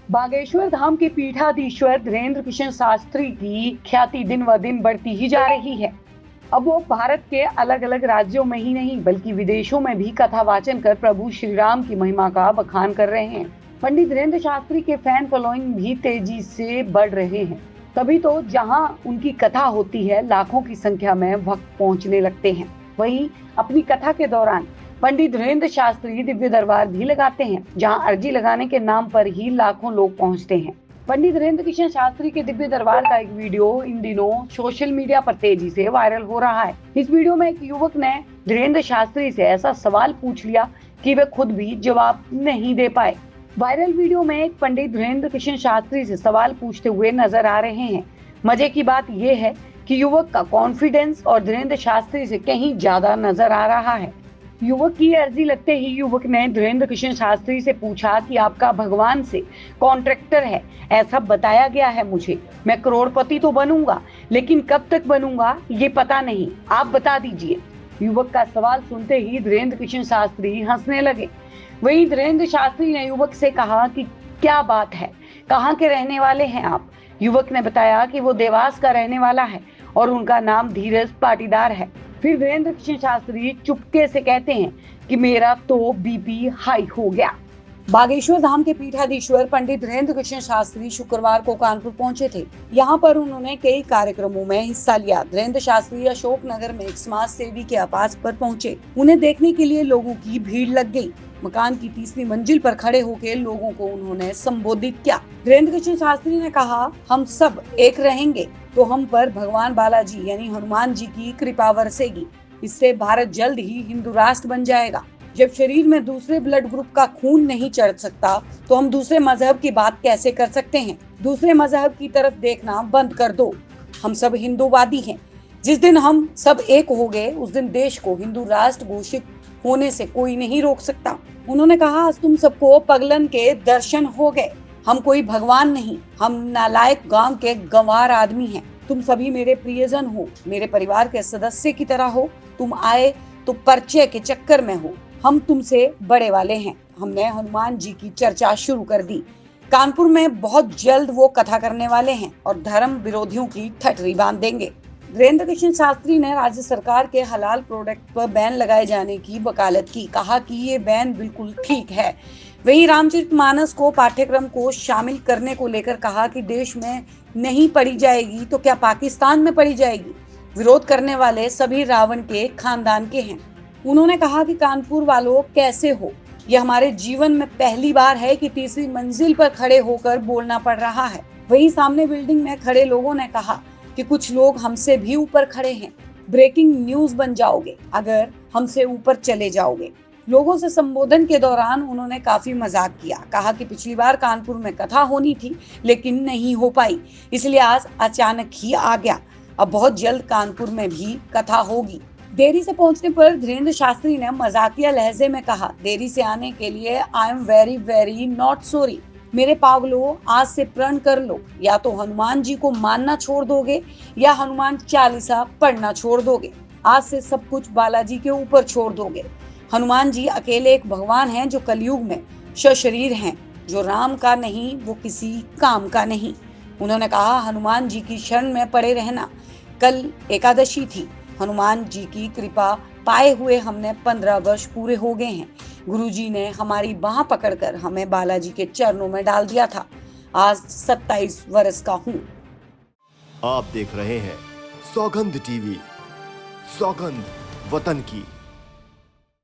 बागेश्वर धाम के पीठाधीश्वर धीरेन्द्र किशन शास्त्री की ख्याति दिन व दिन बढ़ती ही जा रही है। अब वो भारत के अलग अलग राज्यों में ही नहीं बल्कि विदेशों में भी कथा वाचन कर प्रभु श्री राम की महिमा का बखान कर रहे हैं। पंडित धीरेन्द्र शास्त्री के फैन फॉलोइंग भी तेजी से बढ़ रहे हैं। तभी तो जहां उनकी कथा होती है, लाखों की संख्या में भक्त पहुंचने लगते हैं। वहीं अपनी कथा के दौरान पंडित धीरेन्द्र शास्त्री दिव्य दरबार भी लगाते हैं, जहां अर्जी लगाने के नाम पर ही लाखों लोग पहुंचते हैं। पंडित धीरेन्द्र किशन शास्त्री के दिव्य दरबार का एक वीडियो इन दिनों सोशल मीडिया पर तेजी से वायरल हो रहा है। इस वीडियो में एक युवक ने धीरेन्द्र शास्त्री से ऐसा सवाल पूछ लिया कि वे खुद भी जवाब नहीं दे पाए। वायरल वीडियो में एक पंडित धीरेन्द्र किशन शास्त्री से सवाल पूछते हुए नजर आ रहे हैं। मजे की बात यह है कि युवक का कॉन्फिडेंस और धीरेन्द्र शास्त्री से कहीं ज्यादा नजर आ रहा है। युवक की अर्जी लगते ही युवक ने धीरेन्द्र किशन शास्त्री से पूछा कि आपका भगवान से कॉन्ट्रैक्टर है, ऐसा बताया गया है मुझे। मैं करोड़पति तो बनूंगा, लेकिन कब तक बनूंगा ये पता नहीं, आप बता दीजिए। युवक का सवाल सुनते ही धीरेन्द्र किशन शास्त्री हंसने लगे। वहीं धीरेन्द्र शास्त्री ने युवक से कहा कि क्या बात है, कहाँ के रहने वाले हैं आप? युवक ने बताया कि वो देवास का रहने वाला है और उनका नाम धीरज पाटीदार है। फिर धीरेन्द्र किशन शास्त्री चुपके से कहते हैं कि मेरा तो बीपी हाई हो गया। बागेश्वर धाम के पीठाधीश्वर पंडित धीरेन्द्र किशन शास्त्री शुक्रवार को कानपुर पहुंचे थे। यहाँ पर उन्होंने कई कार्यक्रमों में हिस्सा लिया। धीरेन्द्र शास्त्री अशोक नगर में एक समाज सेवी के आवास पर पहुंचे। उन्हें देखने के लिए लोगों की भीड़ लग गई। मकान की 30वीं मंजिल पर खड़े होकर लोगों को उन्होंने संबोधित किया। धीरेन्द्र किशन शास्त्री ने कहा, हम सब एक रहेंगे तो हम पर भगवान बालाजी यानी हनुमान जी की कृपा बरसेगी। इससे भारत जल्द ही हिंदू राष्ट्र बन जाएगा। जब शरीर में दूसरे ब्लड ग्रुप का खून नहीं चढ़ सकता तो हम दूसरे मजहब की बात कैसे कर सकते हैं? दूसरे मजहब की तरफ देखना बंद कर दो। हम सब हिंदूवादी हैं। जिस दिन हम सब एक हो गए उस दिन देश को हिंदू राष्ट्र घोषित होने से कोई नहीं रोक सकता। उन्होंने कहा, आज तुम सबको पगलन के दर्शन हो गए। हम कोई भगवान नहीं, हम नालायक गांव के गंवार आदमी हैं। तुम सभी मेरे प्रियजन हो, मेरे परिवार के सदस्य की तरह हो। तुम आए तो परिचय के चक्कर में हो। हम तुमसे बड़े वाले हैं। हमने हनुमान जी की चर्चा शुरू कर दी। कानपुर में बहुत जल्द वो कथा करने वाले हैं और धर्म विरोधियों की ठठरी बांध देंगे। धीरेन्द्र किशन शास्त्री ने राज्य सरकार के हलाल प्रोडक्ट पर बैन लगाए जाने की वकालत की। कहा कि ये बैन बिल्कुल ठीक है। वहीं रामचरितमानस को पाठ्यक्रम को शामिल करने को लेकर कहा कि देश में नहीं पढ़ी जाएगी तो क्या पाकिस्तान में पढ़ी जाएगी? विरोध करने वाले सभी रावण के खानदान के हैं। उन्होंने कहा कि कानपुर वालों कैसे हो, यह हमारे जीवन में पहली बार है कि 30वीं मंजिल पर खड़े होकर बोलना पड़ रहा है। वहीं सामने बिल्डिंग में खड़े लोगों ने कहा कि कुछ लोग हमसे भी ऊपर खड़े हैं। ब्रेकिंग न्यूज बन जाओगे अगर हमसे ऊपर चले जाओगे। लोगों से संबोधन के दौरान उन्होंने काफी मजाक किया। कहा कि पिछली बार कानपुर में कथा होनी थी लेकिन नहीं हो पाई, इसलिए आज अचानक ही आ गया। अब बहुत जल्द कानपुर में भी कथा होगी। देरी से पहुंचने पर धीरेन्द्र शास्त्री ने मजाकिया लहजे में कहा, देरी से आने के लिए I am very very not sorry. मेरे पागलों, आज से प्रण कर लो, या तो हनुमान जी को मानना छोड़ दोगे या हनुमान चालीसा पढ़ना छोड़ दोगे। आज से सब कुछ बालाजी के ऊपर छोड़ दोगे। हनुमान जी अकेले एक भगवान हैं जो कलयुग में सशरीर हैं, जो राम का नहीं वो किसी काम का नहीं। उन्होंने कहा, हनुमान जी की शरण में पड़े रहना। कल एकादशी थी। हनुमान जी की कृपा पाए हुए हमने 15 वर्ष पूरे हो गए हैं। गुरुजी ने हमारी बाह पकड़कर हमें बालाजी के चरणों में डाल दिया था। आज 27 वर्ष का हूँ। आप देख रहे हैं सौगंध टीवी, सौगंध वतन की।